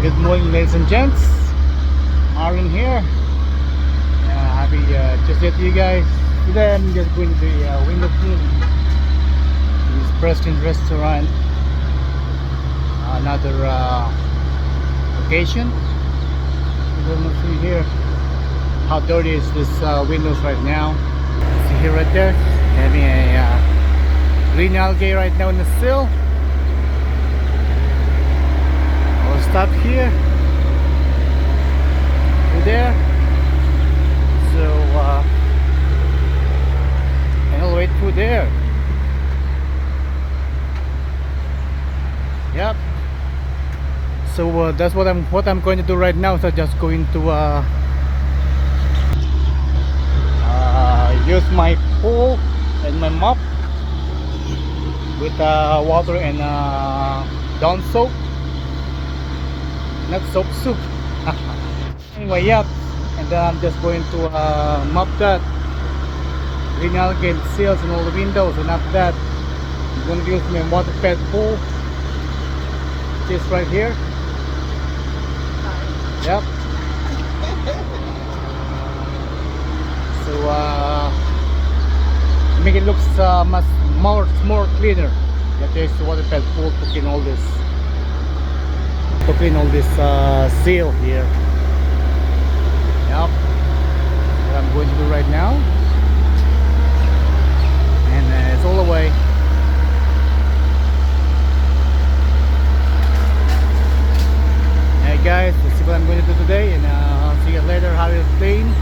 Good morning, ladies and gents. Aaron here. Happy Tuesday to you guys. Today I'm just going to do window cleaning. This is Perkins restaurant. Another occasion. You can see here how dirty is this windows right now. See here right there, having a green algae right now in the sill. I'll stop here to there, so and I'll wait through there. Yep. So that's what I'm going to do right now. So just going to use my pole and my mop with water and Dawn soap. Not soap soup. Anyway, yep. And then I'm just going to mop that green algae seals in all the windows, and after that I'm going to use my water pet pole, which is right here. Yep. So make it looks much more cleaner. That is the water pet pole to clean all this. To clean all this seal here. Yep. What I'm going to do right now, and it's all the way. Hey guys, let's see what I'm going to do today, and I'll see you later how it's clean.